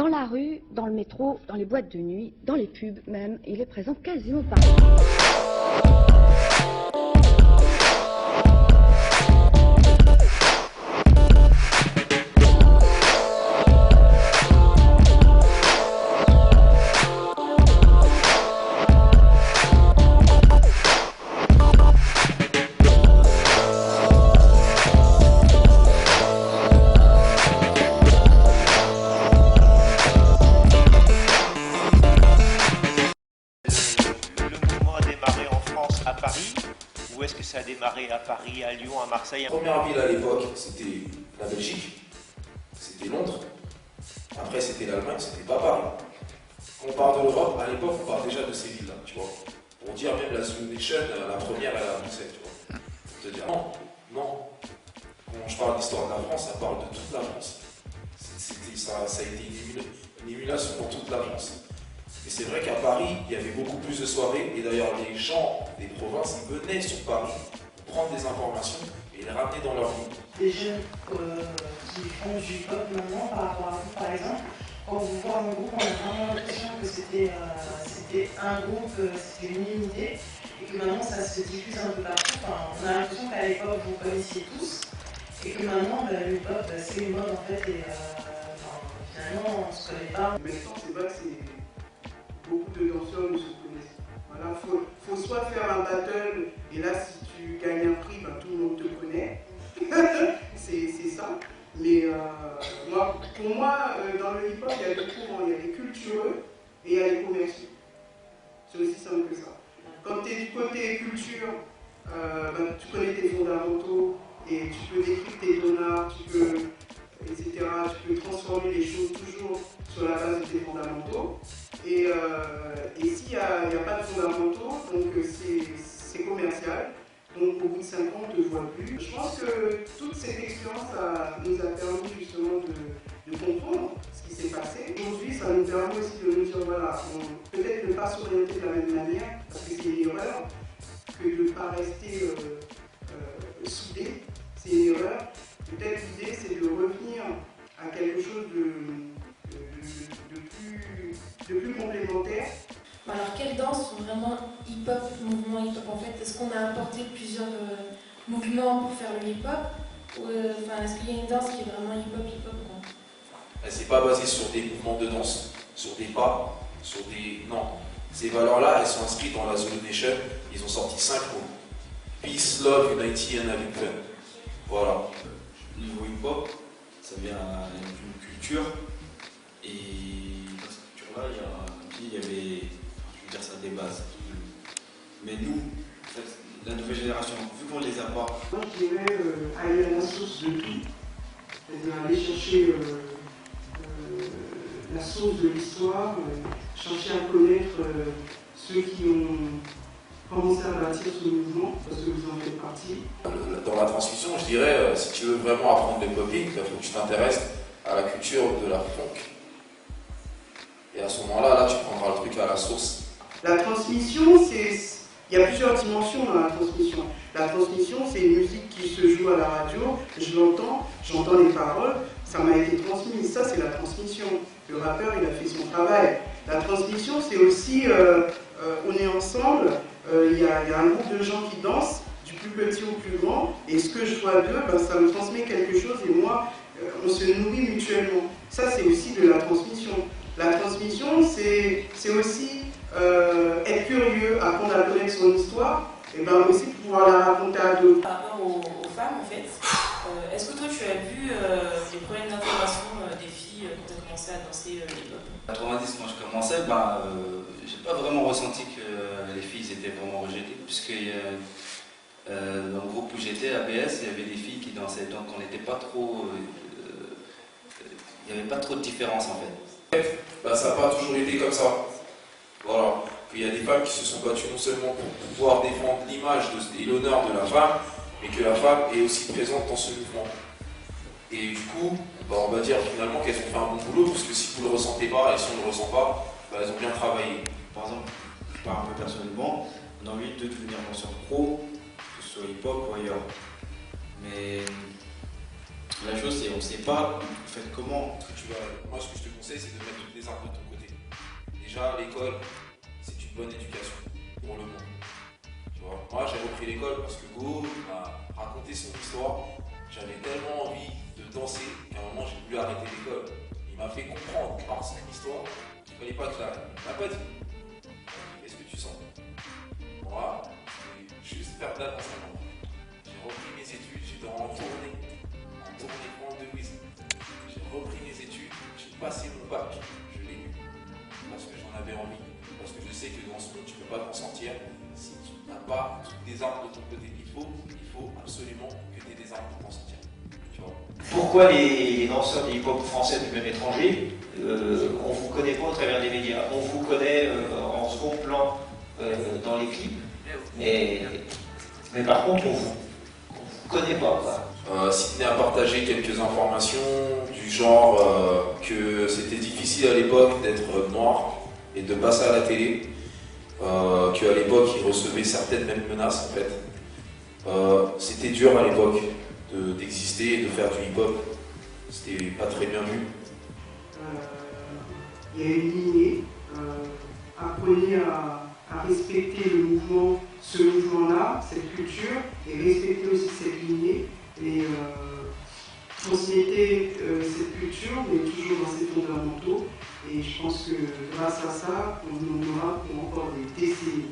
Dans la rue, dans le métro, dans les boîtes de nuit, dans les pubs même, il est présent quasiment partout. À Paris, ou est-ce que ça a démarré à Paris, à Lyon, à Marseille? La première ville à l'époque, c'était la Belgique, c'était Londres. Après, c'était l'Allemagne, c'était pas Paris. Quand on parle de l'Europe, à l'époque, on parle déjà de ces villes-là, tu vois. Pour dire même la Zulu Nation, la première, elle a Bruxelles, tu vois. Pour te dire non, non. Quand je parle d'histoire de la France, ça parle de toute la France. Ça a été une émulation dans toute la France. Et c'est vrai qu'à Paris, il y avait beaucoup plus de soirées, et d'ailleurs les gens des provinces, ils venaient sur Paris pour prendre des informations et les ramener dans leur vie. Des jeunes qui font du hip-hop maintenant par rapport à vous, par exemple, quand vous voyez un groupe, on a vraiment l'impression que c'était un groupe, c'était une unité, et que maintenant ça se diffuse un peu partout. Enfin, on a l'impression qu'à l'époque vous connaissiez tous, et que maintenant le hip-hop c'est une mode en fait, et finalement on se connaît pas. Maintenant c'est vrai que c'est beaucoup de danseurs ne se connaissent. Voilà, faut soit faire un battle, et là si tu gagnes un prix, ben, tout le monde te connaît. c'est ça. Mais pour moi, dans le hip-hop, il y a deux courants. Il y a les cultureux et il y a les commerciaux. C'est aussi simple que ça. Quand tu es du côté culture, ben, tu connais tes fondamentaux et tu peux décrire tes donars, tu peux, etc. Tu peux transformer les choses toujours sur la base de tes fondamentaux. Et s'il n'y a pas de fondamentaux, donc c'est commercial. Donc au bout de 5 ans, on ne te voit plus. Je pense que toute cette expérience nous a permis justement de comprendre ce qui s'est passé. Aujourd'hui, ça nous permet aussi de nous dire, voilà, peut-être ne pas s'orienter de la même manière, parce que c'est une erreur, que de ne pas rester soudé, c'est une erreur. Peut-être l'idée, c'est de revenir à quelque chose de plus complémentaire. Alors, quelles danses sont vraiment hip-hop, mouvement hip-hop en fait? Est-ce qu'on a apporté plusieurs mouvements pour faire le hip-hop? Est-ce qu'il y a une danse qui est vraiment hip-hop C'est pas basé sur des mouvements de danse, sur des pas, sur des... Non. Ces valeurs-là, elles sont inscrites dans la Zulu Nation. Ils ont sorti 5 mots. Peace, Love, Unity and Having Fun. Voilà. Niveau hip-hop, ça vient d'une culture. Et dans cette culture-là, il y avait, je veux dire, ça a des bases. Mais nous, en fait, la nouvelle génération, vu qu'on les a pas. Moi, je dirais aller à la source de tout. C'est-à-dire aller chercher la source de l'histoire, chercher à connaître ceux qui ont commencé à bâtir ce mouvement, parce que vous en faites partie. Dans la transmission, je dirais, si tu veux vraiment apprendre le popping, il faut que tu t'intéresses à la culture de la funk. Et à ce moment-là, là, tu prendras le truc à la source. La transmission, il y a plusieurs dimensions dans la transmission. La transmission, c'est une musique qui se joue à la radio, je l'entends, j'entends les paroles, ça m'a été transmis. Ça, c'est la transmission. Le rappeur, il a fait son travail. La transmission, c'est aussi, on est ensemble, il y a un groupe de gens qui dansent, du plus petit au plus grand, et ce que je vois d'eux, ben, ça me transmet quelque chose, et moi, on se nourrit mutuellement. Ça, c'est aussi de la transmission. La transmission, c'est aussi être curieux, apprendre à connaître son histoire, et ben aussi pouvoir la raconter à d'autres. Par rapport aux femmes, en fait, est-ce que toi tu as vu les problèmes d'intégration des filles quand tu as commencé à danser hip-hop? En 90, quand je commençais, j'ai pas vraiment ressenti que les filles étaient vraiment rejetées, puisque dans le groupe où j'étais, ABS, il y avait des filles qui dansaient, donc on n'était pas trop. Il n'y avait pas trop de différence en fait. Ben, ça n'a pas toujours été comme ça. Voilà. Puis il y a des femmes qui se sont battues non seulement pour pouvoir défendre l'image et l'honneur de la femme, mais que la femme est aussi présente dans ce mouvement. Et du coup, ben, on va dire finalement qu'elles ont fait un bon boulot, parce que si vous ne le ressentez pas, et si on ne le ressent pas, ben, elles ont bien travaillé. Par exemple, je parle un peu personnellement, on a envie de devenir danseur pro, que ce soit hip-hop ou ailleurs. Mais La chose, c'est on ne sait pas, en fait, comment. Moi, ce que je te conseille, c'est de mettre toutes les armes de ton côté. Déjà, l'école, c'est une bonne éducation pour le monde. Tu vois, moi, j'ai repris l'école parce que Go m'a raconté son histoire. J'avais tellement envie de danser qu'à un moment, j'ai voulu arrêter l'école. Il m'a fait comprendre par son histoire qu'il ne fallait pas que j'arrête. Il m'a pas dit. Qu'est-ce que tu sens? Moi, je voulais juste faire de la danse. J'ai repris mes études, j'étais en tournée grande de Louise. J'ai repris mes études, j'ai passé mon bac, je l'ai eu. Parce que j'en avais envie. Parce que je sais que dans ce monde, tu ne peux pas t'en sortir si tu n'as pas toutes les armes de ton côté. Il faut absolument que tu aies des armes pour t'en sortir. Tu vois. Pourquoi les danseurs de hip-hop français ou même étrangers, on ne vous connaît pas au travers des médias? On vous connaît en second plan dans les clips, mais par contre, on vous connaît pas. Sidney a partagé quelques informations du genre que c'était difficile à l'époque d'être noir et de passer à la télé, qu'à l'époque il recevait certaines mêmes menaces en fait. C'était dur à l'époque d'exister et de faire du hip-hop, c'était pas très bien vu. Il y a une lignée, apprenez à respecter le mouvement, ce mouvement-là, cette culture, et respecter aussi cette lignée. Et transmettez cette culture, mais toujours dans ses fondamentaux. Et je pense que grâce à ça, on en aura pour encore des décennies.